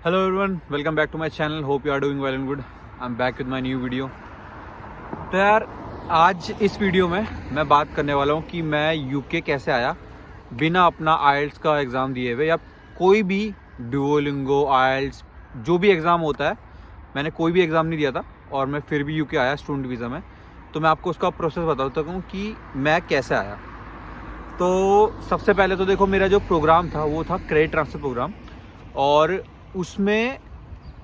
Hello everyone, welcome back to my channel. Hope you are doing well and good. I am back with my new video. तो यार, आज इस video में मैं बात करने वाला हूँ कि मैं यूके कैसे आया बिना अपना आइल्स का एग्ज़ाम दिए हुए, या कोई भी डुओलिंगो आइल्स जो भी एग्ज़ाम होता है, मैंने कोई भी एग्ज़ाम नहीं दिया था और मैं फिर भी यूके आया स्टूडेंट वीज़ा में। तो मैं आपको उसका प्रोसेस बताता हूँ कि मैं कैसे आया। तो सबसे पहले तो देखो, मेरा जो प्रोग्राम था वो था क्रेडिट ट्रांसफ़र प्रोग्राम, और उसमें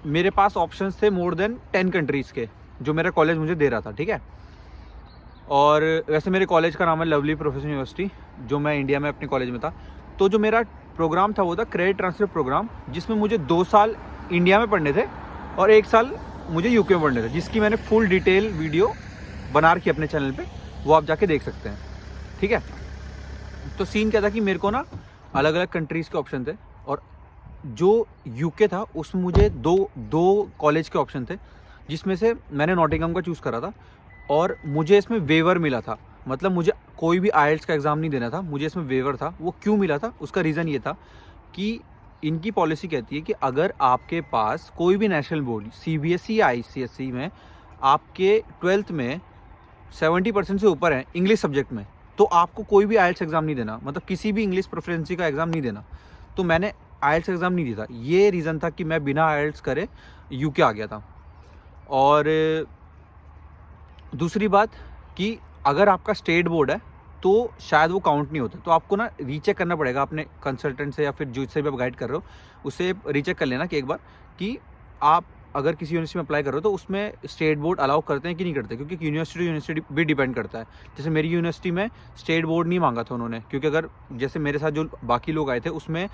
मेरे पास ऑप्शंस थे मोर देन 10 कंट्रीज़ के, जो मेरा कॉलेज मुझे दे रहा था। ठीक है। और वैसे मेरे कॉलेज का नाम है लवली प्रोफेशनल यूनिवर्सिटी, जो मैं इंडिया में अपने कॉलेज में था। तो जो मेरा प्रोग्राम था वो था क्रेडिट ट्रांसफ़र प्रोग्राम, जिसमें मुझे 2 साल इंडिया में पढ़ने थे और 1 साल मुझे यूके में पढ़ने थे, जिसकी मैंने फुल डिटेल वीडियो बना रखी अपने चैनल पे, वो आप जाके देख सकते हैं। ठीक है। तो सीन क्या था कि मेरे को ना अलग अलग कंट्रीज़ के ऑप्शन थे, और जो यूके था उसमें मुझे दो कॉलेज के ऑप्शन थे, जिसमें से मैंने नॉटिंघम का चूज़ करा था। और मुझे इसमें वेवर मिला था, मतलब मुझे कोई भी आइल्स का एग्ज़ाम नहीं देना था, मुझे इसमें वेवर था। वो क्यों मिला था, उसका रीज़न ये था कि इनकी पॉलिसी कहती है कि अगर आपके पास कोई भी नेशनल बोर्ड सीबीएसई या आईसीएसई में आपके 12th में 70% से ऊपर है इंग्लिश सब्जेक्ट में, तो आपको कोई भी आइल्स एग्ज़ाम नहीं देना, मतलब किसी भी इंग्लिश प्रोफिशिएंसी का एग्ज़ाम नहीं देना। तो मैंने आइल्स एग्ज़ाम नहीं दिया था। ये रीज़न था कि मैं बिना आइल्स करे यूके आ गया था। और दूसरी बात कि अगर आपका स्टेट बोर्ड है तो शायद वो काउंट नहीं होता, तो आपको ना रीचेक करना पड़ेगा अपने कंसल्टेंट से, या फिर जिससे भी आप गाइड कर रहे हो उससे रीचेक कर लेना कि एक बार कि आप अगर किसी यूनिवर्सिटी में अप्लाई कर रहे हो तो उसमें स्टेट बोर्ड अलाउ करते हैं कि नहीं करते, क्योंकि यूनिवर्सिटी भी डिपेंड करता है। जैसे मेरी यूनिवर्सिटी में स्टेट बोर्ड नहीं मांगा था उन्होंने, क्योंकि अगर जैसे मेरे साथ जो बाकी लोग आए थे उसमें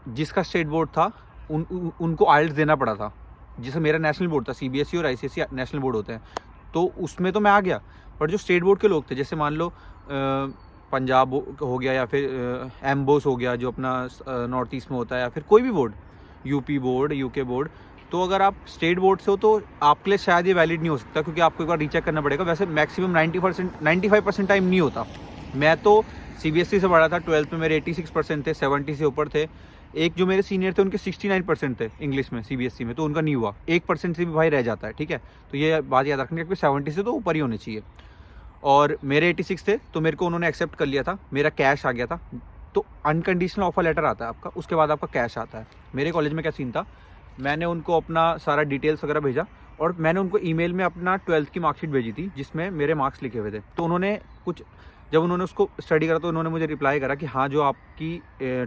जिसका स्टेट बोर्ड था उनको आइल्स देना पड़ा था। जैसे मेरा नेशनल बोर्ड था, सीबीएसई और आईसीएसई नेशनल बोर्ड होते हैं, तो उसमें तो मैं आ गया। पर जो स्टेट बोर्ड के लोग थे, जैसे मान लो पंजाब हो गया, या फिर एम्बोस हो गया जो अपना नॉर्थ ईस्ट में होता है, या फिर कोई भी board, UP board, UK board, तो अगर आप स्टेट बोर्ड से हो तो आपके लिए शायद ये वैलिड नहीं हो सकता, क्योंकि आपको एक बार रीचेक करना पड़ेगा। वैसे मैक्सिमम 95% टाइम नहीं होता। मैं तो सीबीएसई से पढ़ा था, 12th में मेरे 86% थे, 70 से ऊपर थे। एक जो मेरे सीनियर थे उनके 69% थे इंग्लिश में सीबीएसई में, तो उनका नहीं हुआ। 1% से भी भाई रह जाता है। ठीक है। तो ये बात याद रखनी है कि 70 से तो ऊपर ही होने चाहिए। और मेरे 86 थे, तो मेरे को उन्होंने एक्सेप्ट कर लिया था, मेरा कैश आ गया था। तो अनकंडीशनल ऑफर लेटर आता है आपका, उसके बाद आपका कैश आता है। मेरे कॉलेज में क्या सीन था, मैंने उनको अपना सारा डिटेल्स वगैरह भेजा, और मैंने उनको ईमेल में अपना 12th की मार्कशीट भेजी थी जिसमें मेरे मार्क्स लिखे हुए थे। तो उन्होंने जब उन्होंने उसको स्टडी करा तो उन्होंने मुझे रिप्लाई करा कि हाँ, जो आपकी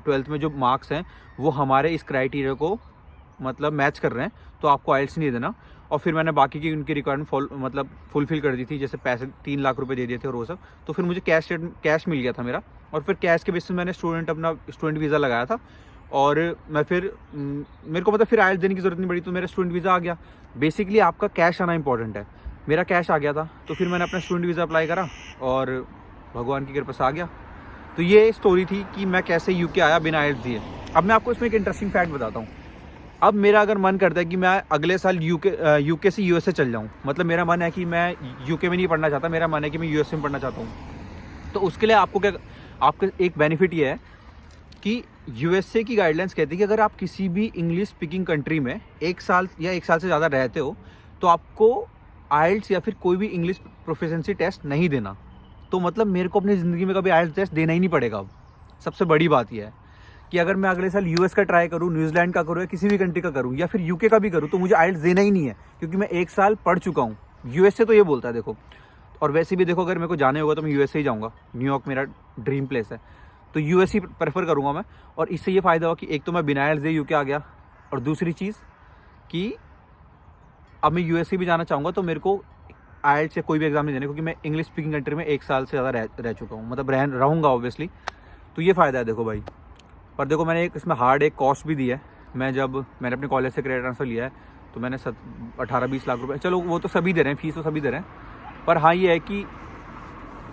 12th में जो मार्क्स हैं वो हमारे इस क्राइटेरिया को मतलब मैच कर रहे हैं, तो आपको आइल्स नहीं देना। और फिर मैंने बाकी की उनकी रिक्वायरमेंट मतलब फुलफिल कर दी थी, जैसे पैसे 3 लाख रुपए दे दिए थे और वो सब। तो फिर मुझे कैश मिल गया था मेरा, और फिर कैश के बेसिस में मैंने अपना स्टूडेंट वीज़ा लगाया था। और मैं फिर मेरे को मतलब फिर आइल्स देने की ज़रूरत नहीं पड़ी, तो मेरा स्टूडेंट वीज़ा आ गया। बेसिकली आपका कैश आना इंपॉर्टेंट है। मेरा कैश आ गया था, तो फिर मैंने अपना स्टूडेंट वीज़ा अप्लाई करा और भगवान की कृपा से आ गया। तो ये स्टोरी थी कि मैं कैसे यूके आया बिना आइल्स दिए। अब मैं आपको इसमें एक इंटरेस्टिंग फैक्ट बताता हूँ। अब मेरा अगर मन करता है कि मैं अगले साल यूके से यूएसए चल जाऊँ, मतलब मेरा मन है कि मैं यूके में नहीं पढ़ना चाहता, मेरा मन है कि मैं यूएसए में पढ़ना चाहता हूँ, तो उसके लिए आपको एक बेनिफिट ये है कि यूएसए की गाइडलाइंस कहती है कि अगर आप किसी भी इंग्लिश स्पीकिंग कंट्री में 1 साल या 1 साल से ज़्यादा रहते हो, तो आपको आइल्स या फिर कोई भी इंग्लिश प्रोफिशिएंसी टेस्ट नहीं देना। तो मतलब मेरे को अपनी ज़िंदगी में कभी आइल्स टेस्ट देना ही नहीं पड़ेगा। अब सबसे बड़ी बात यह है कि अगर मैं अगले साल यूएस का ट्राई करूँ, न्यूजीलैंड का करूँ, या किसी भी कंट्री का करूँ, या फिर यूके का भी करूँ, तो मुझे आइल्स देना ही नहीं है, क्योंकि मैं 1 साल पढ़ चुका हूँ। यूएसए तो ये बोलता है देखो। और वैसे भी देखो, अगर मेरे को जाने होगा तो मैं यूएसए ही जाऊँगा। न्यूयॉर्क मेरा ड्रीम प्लेस है, तो यूएस ही प्रेफर करूँगा मैं। और इससे ये फ़ायदा हुआ कि एक तो मैं बिना आइल्स दे यूके आ गया, और दूसरी चीज़ कि अब मैं यूएसए भी जाना चाहूँगा तो मेरे को आइल्स से कोई भी एग्ज़ाम नहीं देने, क्योंकि मैं इंग्लिश स्पीकिंग कंट्री में 1 साल से ज़्यादा रह चुका हूँ, मतलब रहूँगा ऑब्वियसली। तो ये फ़ायदा है देखो भाई। पर देखो, मैंने इसमें एक कॉस्ट भी दी है। मैंने अपने कॉलेज से क्रेडिट ट्रांसफ़र लिया है, तो मैंने 18-20 लाख रुपए, चलो वो तो सभी दे रहे हैं, फीस तो सभी दे रहे हैं। पर हाँ, ये है कि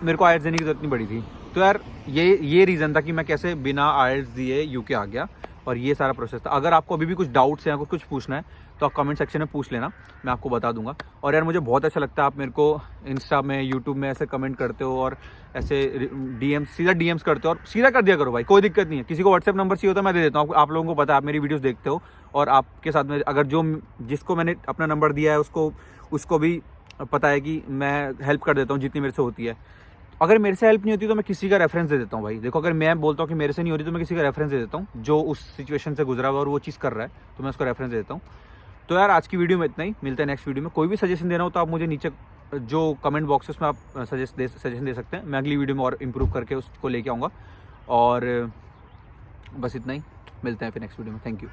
मेरे को आइल्स देने की ज़रूरत नहीं पड़ी थी। तो यार, ये रीज़न था कि मैं कैसे बिना आइल्स दिए यूके आ गया। और ये सारा प्रोसेस था। अगर आपको अभी भी कुछ डाउट्स हैं या कुछ पूछना है तो आप कमेंट सेक्शन में पूछ लेना, मैं आपको बता दूंगा। और यार मुझे बहुत अच्छा लगता है आप मेरे को इंस्टा में, यूट्यूब में ऐसे कमेंट करते हो और ऐसे सीधा डीएम्स करते हो, और सीधा कर दिया करो भाई, कोई दिक्कत नहीं है। किसी को व्हाट्सएप नंबर चाहिए होता है मैं दे देता हूँ, आप लोगों को पता है, आप मेरी वीडियोस देखते हो और आपके साथ में अगर जिसको मैंने अपना नंबर दिया है उसको भी पता है कि मैं हेल्प कर देता हूँ जितनी मेरे से होती है। अगर मेरे से हेल्प नहीं होती तो मैं किसी का रेफरेंस दे देता हूँ भाई। देखो, अगर मैं बोलता हूँ कि मेरे से नहीं हो रही तो मैं किसी का रेफरेंस दे देता हूँ जो उस सिचुएशन से गुजरा हुआ और वो चीज़ कर रहा है, तो मैं उसको रेफरेंस दे देता हूँ। तो यार आज की वीडियो में इतना ही, मिलते हैं नेक्स्ट वीडियो में। कोई भी सजेशन देना हो तो आप मुझे नीचे जो कमेंट बॉक्सेस में आप सजेशन दे सकते हैं, मैं अगली वीडियो में और इम्प्रूव करके उसको लेके आऊँगा। और बस इतना ही, मिलते हैं फिर नेक्स्ट वीडियो में। Thank you.